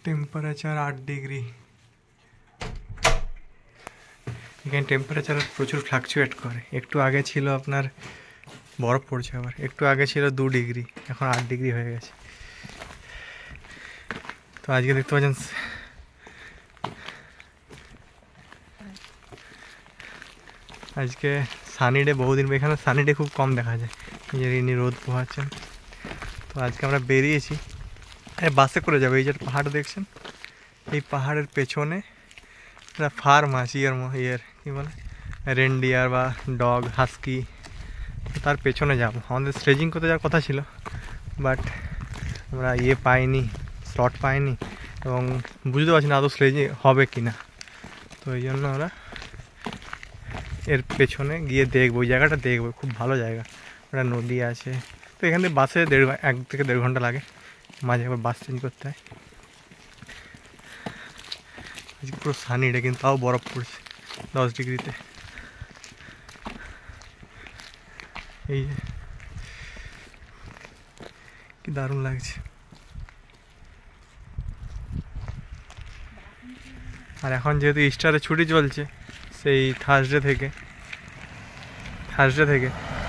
Temperature 8 degree. এখানে temperature প্রচুর fluctuate করে। একটু আগে ছিল আপনার বরফ পড়ছে, আবার একটু আগে ছিল 2 ডিগ্রি, এখন 8 ডিগ্রি হয়ে গেছে। তো আজকে দেখতে পাচ্ছেন আজকে সানি ডে, বহুদিন এখানে সানি ডে খুব কম দেখা যায়, নিজের ইনি রোদ পোহাচ্ছেন। তো আজকে আমরা বেরিয়েছি, বাসে করে যাবো। এই যে পাহাড় দেখছেন, এই পাহাড়ের পেছনে একটা ফার্ম আছে, ইয়ের কী বলে রেনডিয়ার বা ডগ হাস্কি, তার পেছনে যাব। আমাদের স্লেজিং করতে যাওয়ার কথা ছিল, বাট আমরা পাইনি, স্লট পাইনি, এবং বুঝতে পারছি না আদৌ স্লেজিং হবে কি না। তো এই জন্য আমরা এর পেছনে গিয়ে দেখবো, ওই জায়গাটা দেখবো, খুব ভালো জায়গা, ওটা নদী আছে। তো এখান থেকে বাসে 1 থেকে 1.5 ঘন্টা লাগে, মাঝে একবার বাস চেঞ্জ করতে হয়। আজকে পুরো সানি ডে, কিন্তু তাও বরফ পড়ছে 10 ডিগ্রিতে। এই কি দারুণ লাগছে। আর এখন যেহেতু ইস্টারের ছুটি চলছে সেই থার্সডে থেকে,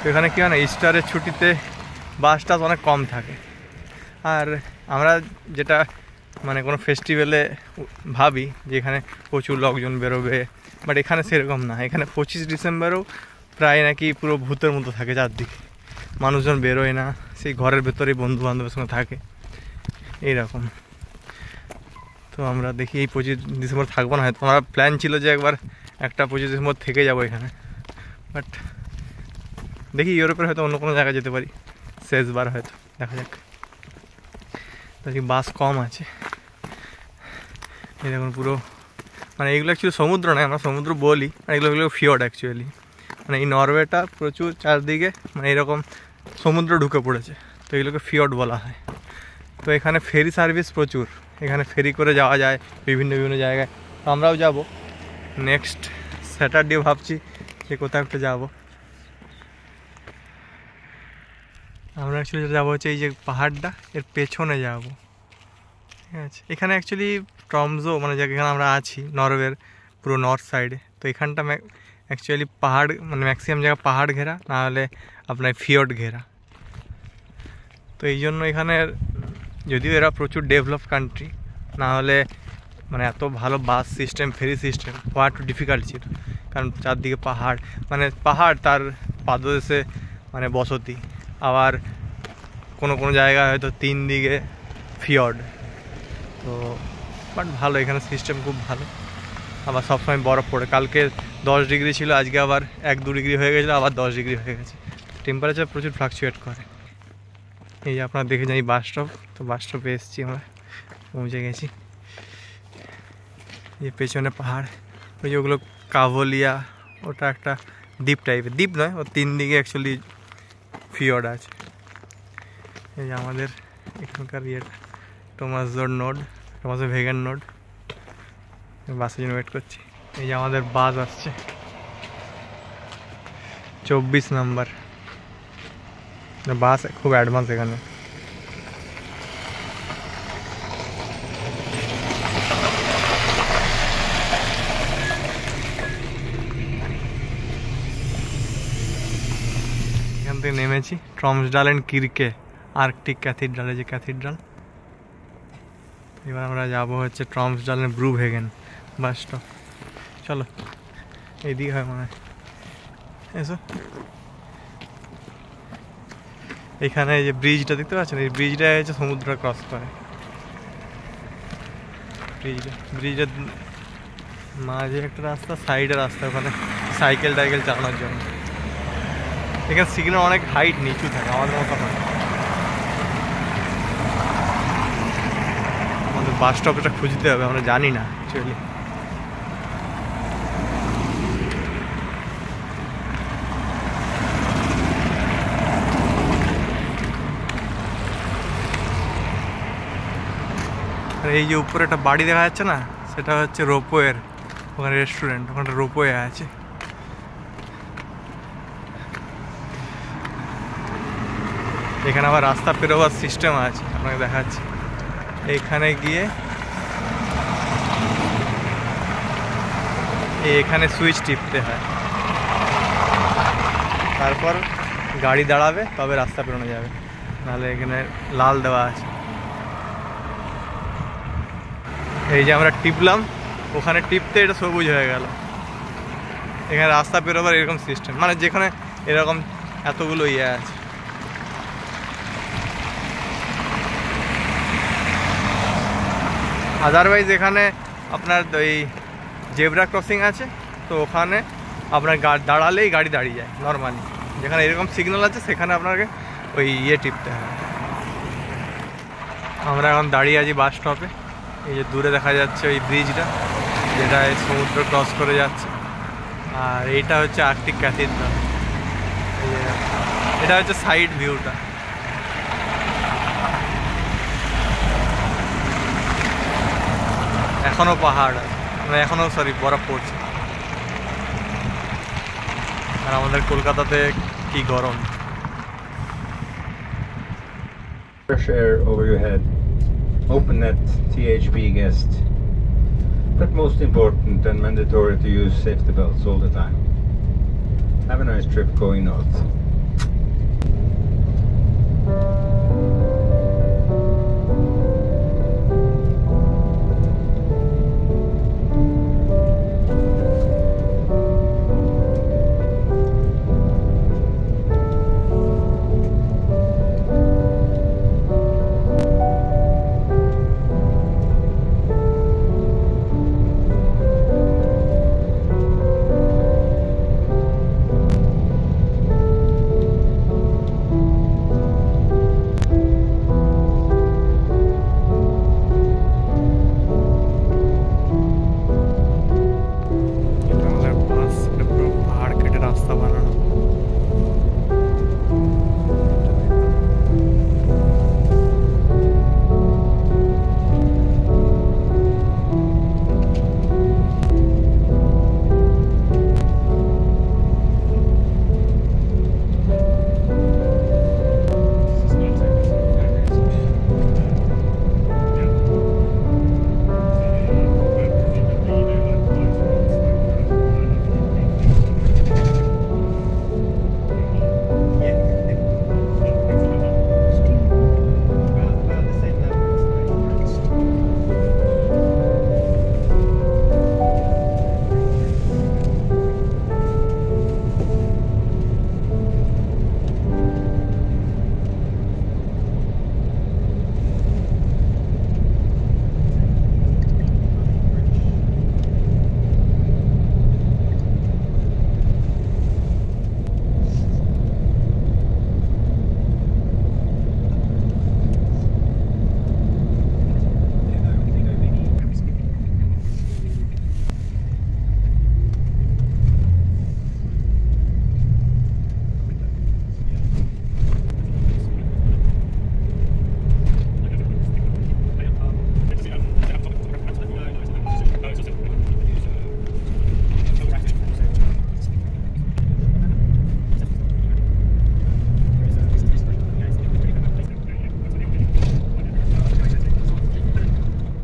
তো এখানে কী হয় না, ইস্টারের ছুটিতে বাস টাস অনেক কম থাকে। আর আমরা যেটা মানে কোনো ফেস্টিভ্যালে ভাবি যে এখানে প্রচুর লোকজন বেরোবে, বাট এখানে সেরকম না। এখানে 25 ডিসেম্বরেও প্রায় নাকি পুরো ভূতের মতো থাকে চারদিকে, মানুষজন বেরোয় না, সেই ঘরের ভেতরেই বন্ধু বান্ধবের সঙ্গে থাকে এইরকম। তো আমরা দেখি এই 25 ডিসেম্বর থাকবো না, হয়তো আমার প্ল্যান ছিল যে একবার একটা 25 ডিসেম্বর থেকে যাবো এখানে, বাট দেখি ইউরোপের হয়তো অন্য কোনো জায়গায় যেতে পারি শেষবার, হয়তো দেখা যাক। দেখি বাস কম আছে। এই দেখুন পুরো, মানে এইগুলো অ্যাকচুয়ালি সমুদ্র নয়, আমরা সমুদ্র বলি, আর এগুলো ফিয়র্ড অ্যাকচুয়ালি। মানে এই নরওয়েটা প্রচুর চারদিকে মানে এরকম সমুদ্র ঢুকে পড়েছে, তো এগুলোকে ফিয়র্ড বলা হয়। তো এখানে ফেরি সার্ভিস প্রচুর, এখানে ফেরি করে যাওয়া যায় বিভিন্ন জায়গায়। তো আমরাও যাব নেক্সট স্যাটারডে, ভাবছি যে কোথাও একটা যাবো। আমরা অ্যাকচুয়ালি যাবো হচ্ছে এই যে পাহাড়টা, এর পেছনে যাব, ঠিক আছে। এখানে অ্যাকচুয়ালি ট্রমজো মানে যেখানে আমরা আছি নরওয়ের পুরো নর্থ সাইডে, তো এখানটা অ্যাকচুয়ালি পাহাড়, মানে ম্যাক্সিমাম জায়গা পাহাড় ঘেরা, না হলে আপনার ফিয়র্ড ঘেরা। তো এই জন্য এখানের, যদিও এরা প্রচুর ডেভেলপ কান্ট্রি, না হলে মানে এত ভালো বাস সিস্টেম, ফেরি সিস্টেম হওয়া একটু ডিফিকাল্ট ছিল, কারণ চারদিকে পাহাড়, মানে পাহাড় তার পাদদেশে মানে বসতি, আবার কোনো জায়গায় হয়তো 3 দিকে ফিয়র্ড। তো বাট ভালো, এখানে সিস্টেম খুব ভালো। আবার সবসময় বরফ পড়ে, কালকে 10 ডিগ্রি ছিল, আজকে আবার 1-2 ডিগ্রি হয়ে গেছিলো, আবার 10 ডিগ্রি হয়ে গেছে। টেম্পারেচার প্রচুর ফ্লাকচুয়েট করে। এই যে আপনারা দেখে যাই বাস স্টপ, তো বাস স্টপে এসেছি, আমরা পৌঁছে গেছি। এই পেছনে পাহাড়, ওই যে ওগুলো কাভলিয়া, ওটা একটা দ্বীপ টাইপের, দ্বীপ নয়, ও 3 দিকে অ্যাকচুয়ালি ফিয়র্ড আছে। এই যে আমাদের এখানকার ইয়েটা টমাসজোর নোড, টমাসো ভেগান নোড, বাসের জন্য ওয়েট করছি। এই যে আমাদের বাস আসছে 24 নম্বর বাস, খুব অ্যাডভান্স এখানে। এখান থেকে নেমেছি ট্রমসডাল অ্যান্ড কির্কে, আর্কটিক ক্যাথিড্রাল, যে ক্যাথিড্রাল। এবার আমরা যাবো হচ্ছে ট্রমসডাল অ্যান্ড ব্রুভেগেন বাস স্টপ। চলো এইদিকে হয় মনে হয়, এসো। এখানে এই যে ব্রিজটা দেখতে পাচ্ছেন, এই ব্রিজটা হচ্ছে সমুদ্র ক্রস করে। ব্রিজের মাঝে একটা রাস্তা, সাইডে রাস্তা, ওখানে সাইকেল টাইকেল চালানোর জন্য। এখানে সিগন্যাল অনেক হাইট নিচু থাকে, আমাদের মতো নয়। আমাদের বাস স্টপটা খুঁজতে হবে, আমরা জানি না অ্যাকচুয়ালি। আর এই যে উপরে একটা বাড়ি দেখা যাচ্ছে না, সেটা হচ্ছে রোপওয়ের, ওখানে রেস্টুরেন্ট, ওখানে রোপওয়ে আছে। এখানে আবার রাস্তা পেরোবার সিস্টেম আছে, আপনাকে দেখাচ্ছি। এইখানে গিয়ে এখানে সুইচ টিপতে হয়, তারপর গাড়ি দাঁড়াবে তবে রাস্তা পেরোনো যাবে, নাহলে এখানে লাল দেওয়া আছে। এই যে আমরা টিপলাম, ওখানে টিপতে এটা সবুজ হয়ে গেল। এখানে রাস্তা পেরোবার এরকম সিস্টেম, মানে যেখানে এরকম এতগুলো ইয়ে আছে। আদারওয়াইজ এখানে আপনার ওই জেব্রা ক্রসিং আছে, তো ওখানে আপনার দাঁড়ালেই গাড়ি দাঁড়িয়ে যায় নর্মালি। যেখানে এরকম সিগন্যাল আছে সেখানে আপনাকে ওই ইয়ে টিপতে হয়। আমরা এখন দাঁড়িয়ে আছি বাস স্টপে। এই যে দূরে দেখা যাচ্ছে ওই ব্রিজটা, যেটা সমুদ্র ক্রস করে যাচ্ছে। আর এইটা হচ্ছে আর্কটিক ক্যাথিড্রাল। এটা হচ্ছে সাইড ভিউটা। এখনো পাহাড় আছে, মানে এখনো বরফ পড়ছে। আর আমাদের কলকাতাতে কি গরম। Fresh air over your head. Open net THP guest. But most important and mandatory to use safety belts all the time. Have a nice trip going north.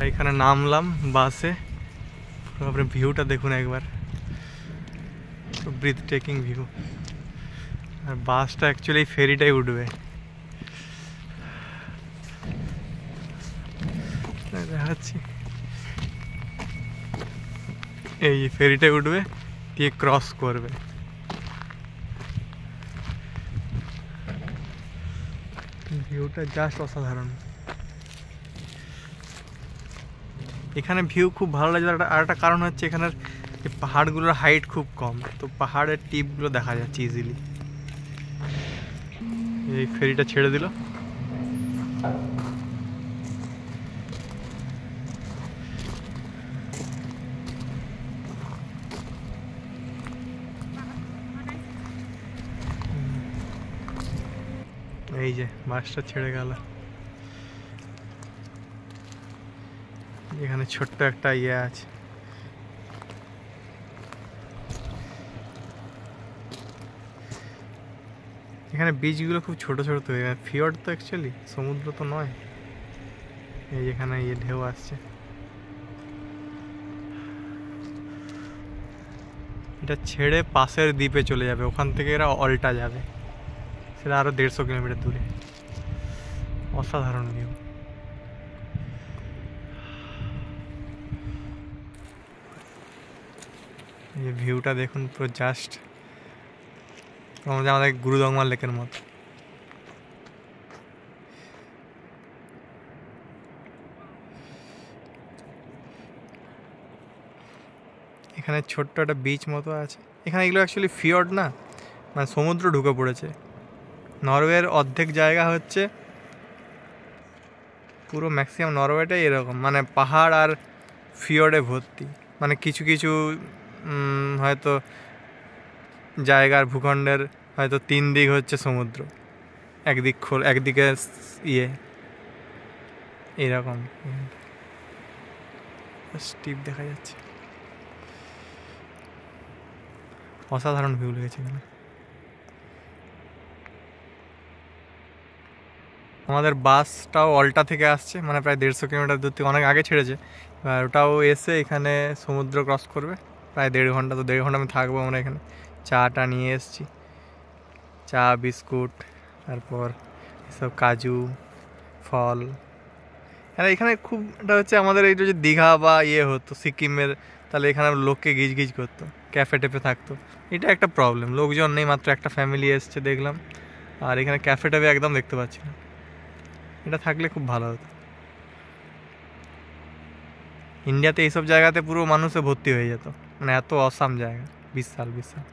এখানে নামলাম বাসে, আপনি ভিউটা দেখুন একবার, ব্রিথ টেকিং ভিউ। আর বাসটা অ্যাকচুয়ালি ফেরিটাই উঠবে, দেখাচ্ছি। এই ফেরিটাই উঠবে, দিয়ে ক্রস করবে। ভিউটা জাস্ট অসাধারণ। এখানে ভিউ খুব ভালো লাগে। আর একটা কারণ হচ্ছে এখানের পাহাড়গুলোর হাইট খুব কম, তো পাহাড়ের টিপগুলো দেখা যাচ্ছে ইজিলি। এই ফেরিটা ছেড়ে দিল। এই যে বাসটা ছেড়ে গেল। এখানে ছোট্ট একটা ইয়ে আছে। এখানে বীজগুলো খুব ছোট ছোট তৈরি, ফিয়র্ড তো অ্যাকচুয়ালি সমুদ্র তো নয়। এই যেখানে ইয়ে ঢেউ আসছে। এটা ছেড়ে পাশের দ্বীপে চলে যাবে, ওখান থেকে এরা অল্টা যাবে, সেটা আরও 150 কিলোমিটার দূরে। অসাধারণ ভিউ। এই ভিউটা দেখুন, পুরো জাস্ট আমাদের গুরুদংমার লেকের মতো। এখানে ছোট্ট একটা বিচ মতো আছে। এখানে এগুলো অ্যাকচুয়ালি ফিয়র্ড না, মানে সমুদ্র ঢুকে পড়েছে। নরওয়ের অর্ধেক জায়গা হচ্ছে, পুরো ম্যাক্সিমাম নরওয়েটাই এরকম, মানে পাহাড় আর ফিয়র্ডে ভর্তি। মানে কিছু কিছু হয়তো জায়গার ভূখণ্ডের হয়তো 3 দিক হচ্ছে সমুদ্র, একদিকে এরকম স্টিপ দেখা যাচ্ছে। অসাধারণ ভিউ লেগেছে এখানে। আমাদের বাসটাও অল্টা থেকে আসছে, মানে প্রায় 150 কিলোমিটার দূর থেকে, অনেক আগে ছেড়েছে। আর ওটাও এসে এখানে সমুদ্র ক্রস করবে প্রায় 1.5 ঘন্টা। তো 1.5 ঘন্টা আমি থাকবো আমরা এখানে। চাটা নিয়ে এসেছি, চা, বিস্কুট, তারপর এসব কাজু, ফল। আর এখানে খুব এটা হচ্ছে আমাদের এইটা যে দীঘা বা হতো সিকিমের, তাহলে এখানে লোককে গিজ করতো, ক্যাফে টেফে থাকতো। এটা একটা প্রবলেম, লোকজন নেই, মাত্র একটা ফ্যামিলি এসছে দেখলাম। আর এখানে ক্যাফে টেফে একদম দেখতে পাচ্ছি না। এটা থাকলে খুব ভালো হতো। ইন্ডিয়াতে এইসব জায়গাতে পুরো মানুষে ভর্তি হয়ে যেত, মানে এত অসাম জায়গা, বিশাল বিশাল।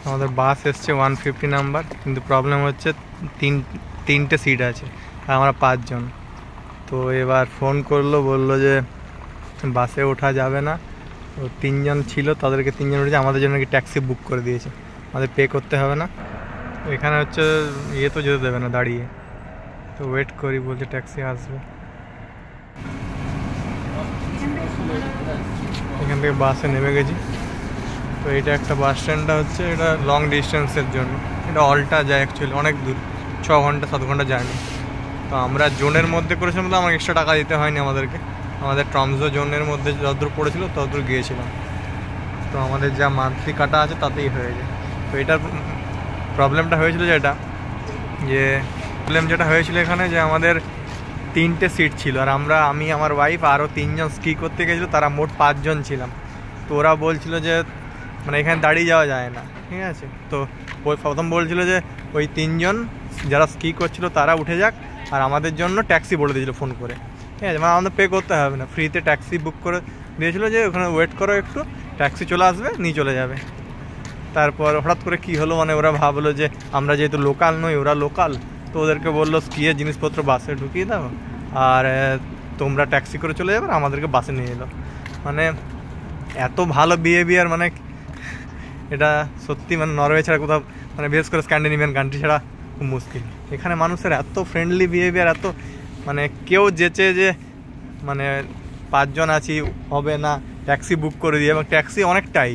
আমাদের বাস এসছে 150 নাম্বার, কিন্তু প্রবলেম হচ্ছে তিনটে সিট আছে আর আমরা 5 জন। তো এবার ফোন করলো, বললো যে বাসে ওঠা যাবে না। তো 3 জন ছিল, তাদেরকে 3 জন উঠেছে, আমাদের জন্য কি ট্যাক্সি বুক করে দিয়েছে, আমাদের পে করতে হবে না। এখানে হচ্ছে তো যেতে দেবে না দাঁড়িয়ে, তো ওয়েট করি, বলছে ট্যাক্সি আসবে। এখান থেকে বাসে নেমে গেছি। তো এটা একটা বাস স্ট্যান্ডটা হচ্ছে, এটা লং ডিস্টেন্সের জন্য, এটা অল্টা যায় অ্যাকচুয়ালি অনেক দূর, 6 ঘন্টা 7 ঘন্টা জার্নি। তো আমরা জোনের মধ্যে করেছিলাম, তো আমাকে এক্সট্রা টাকা দিতে হয়নি আমাদেরকে, আমাদের ট্রমজো জোনের মধ্যে যতদূর পড়েছিল ততদূর গিয়েছিলাম। তো আমাদের যা মান্থলি কাটা আছে তাতেই হয়ে যায়। তো এটার প্রবলেমটা হয়েছিল যেটা হয়েছিল এখানে, যে আমাদের 3টে সিট ছিল, আর আমি আমার ওয়াইফ আরও 3 জন স্কি করতে গেছিলো, তারা মোট 5 জন ছিলাম। তো ওরা বলছিল যে মানে এখানে দাঁড়িয়ে যাওয়া যায় না, ঠিক আছে। তো ওই প্রথম বলছিল যে ওই 3 জন যারা স্কি করছিল তারা উঠে যাক, আর আমাদের জন্য ট্যাক্সি বলে দিয়েছিলো ফোন করে, ঠিক আছে, মানে আমাদের পে করতে হবে না, ফ্রিতে ট্যাক্সি বুক করে দিয়েছিলো, যে ওখানে ওয়েট করো একটু, ট্যাক্সি চলে আসবে, নিয়ে চলে যাবে। তারপর হঠাৎ করে কি হলো, মানে ওরা ভাবলো যে আমরা যেহেতু লোকাল নই, ওরা লোকাল, তো ওদেরকে বললো স্কিয়ের জিনিসপত্র বাসে ঢুকিয়ে দাও, আর তোমরা ট্যাক্সি করে চলে যাবে, আমাদেরকে বাসে নিয়ে এলো। মানে এত ভালো বিহেভিয়ার, মানে এটা সত্যি, মানে নরওয়ে ছাড়া কোথাও, মানে বিশেষ করে স্ক্যান্ডিনেভিয়ান কান্ট্রি ছাড়া খুব মুশকিল। এখানে মানুষের এত ফ্রেন্ডলি বিহেভিয়ার, এত মানে কেউ যেচে যে মানে 5 জন আছি হবে না, ট্যাক্সি বুক করে দিয়ে, এবং ট্যাক্সি অনেকটাই,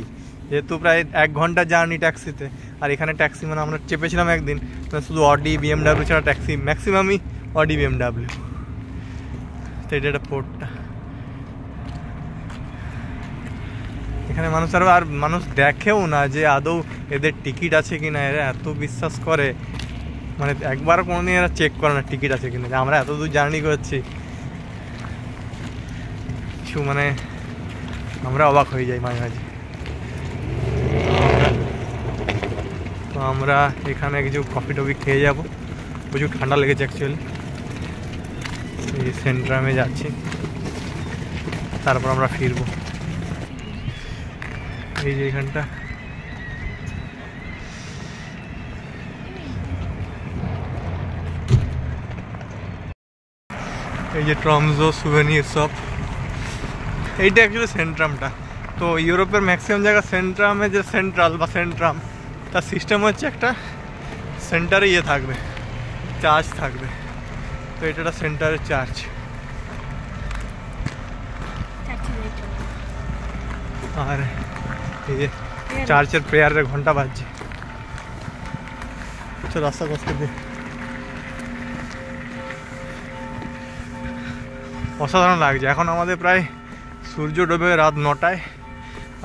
যেহেতু প্রায় 1 ঘন্টা জার্নি ট্যাক্সিতে। আর এখানে ট্যাক্সি মানে আমরা চেপেছিলাম একদিন, মানে শুধু অডি BMW ছাড়া ট্যাক্সি ম্যাক্সিমামই অডি BMW। তো এটা একটা পোর্টটা, এখানে মানুষ আর মানুষ দেখেও না যে আদৌ এদের টিকিট আছে কিনা, এরা এত বিশ্বাস করে, মানে একবার কোনোদিন এরা চেক করে না টিকিট আছে কিনা। আমরা এত দূর জার্নি করছি, কিছু মানে আমরা অবাক হয়ে যাই মাঝে মাঝে। তো আমরা এখানে কিছু কফি টফি খেয়ে যাব, প্রচুর ঠান্ডা লেগেছে অ্যাকচুয়ালি। এই সেন্ট্রামে যাচ্ছি, তারপর আমরা ফিরবো। এই যে এখানটা এই যে ট্রমজো সুভেনির শপ, এইটা অ্যাকচুয়ালি সেন্ট্রামটা। তো ইউরোপের ম্যাক্সিমাম জায়গা সেন্ট্রামে যে সেন্ট্রাল বা সেন্ট্রাম, তার সিস্টেম হচ্ছে একটা সেন্টারে ইয়ে থাকবে, চার্চ থাকবে। তো এটা একটা সেন্টারের চার্চ। আর এই যে চার্চের প্রেয়ারের ঘন্টা বাজছে। রাস্তা কষ্ট দিয়ে অসাধারণ লাগছে। এখন আমাদের প্রায় সূর্য ডোবে রাত 9টায়,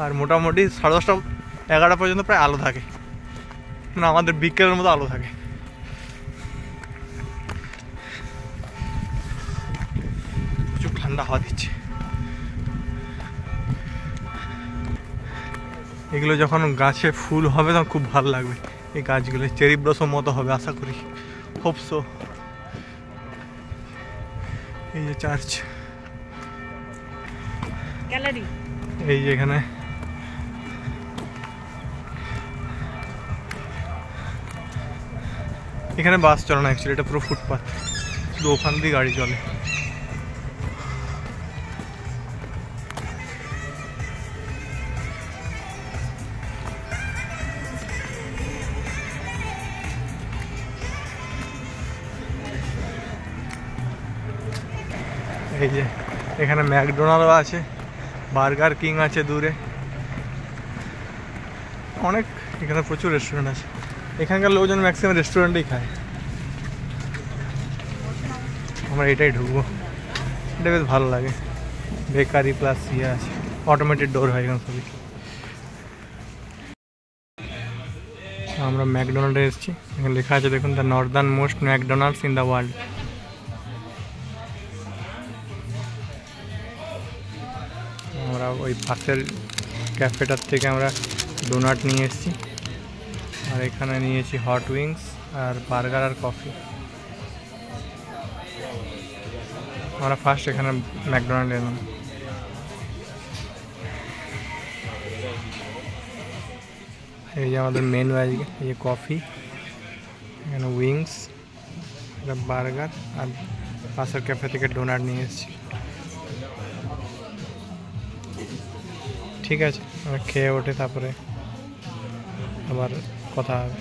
আর মোটামুটি 10:30 11টা পর্যন্ত প্রায় আলো থাকে, মানে আমাদের বিকেলের মতো আলো থাকে। প্রচুর ঠান্ডা হাওয়া দিচ্ছে। এগুলো যখন গাছে ফুল হবে তখন খুব ভালো লাগবে। এই গাছগুলো চেরি ব্লসম মতো হবে আশা করি, হোপসো। এই যে চার্চ, গ্যালারি, এই যে এখানে এখানে বাস চলে না অ্যাকচুয়ালি, এটা পুরো ফুটপাথ, শুধু ওখান দিয়ে গাড়ি চলে। এই যে এখানে ম্যাকডোনাল্ডও আছে, বার্গার কিং আছে দূরে, অনেক এখানে প্রচুর রেস্টুরেন্ট আছে। এখানকার লোকজন ম্যাক্সিমাম রেস্টুরেন্টেই খায়। আমরা এটাই ঢুকবো, এটা বেশ ভালো লাগে। বেকারি প্লাস ইয়ে আছে, অটোমেটেড ডোর হয় এখানে সবই। আমরা ম্যাকডোনাল্ডে এসেছি, এখানে লেখা আছে দেখুন, the Northern most McDonald's in the world. আমরা ওই পাশের ক্যাফেটার থেকে আমরা ডোনাট নিয়ে এসেছি, আর এখানে নিয়েছি হট উইংস আর বার্গার আর কফি। আমরা ফার্স্ট এখানে ম্যাকডোনাল্ডে এলাম। এই যে আমাদের মেনু আজকে, এই যে কফি, এখানে উইংস, এটা বার্গার, আর পাশের ক্যাফে থেকে ডোনাট নিয়ে এসেছি। ঠিক আছে, আমরা খেয়ে ওঠে তারপরে আবার কথা হবে।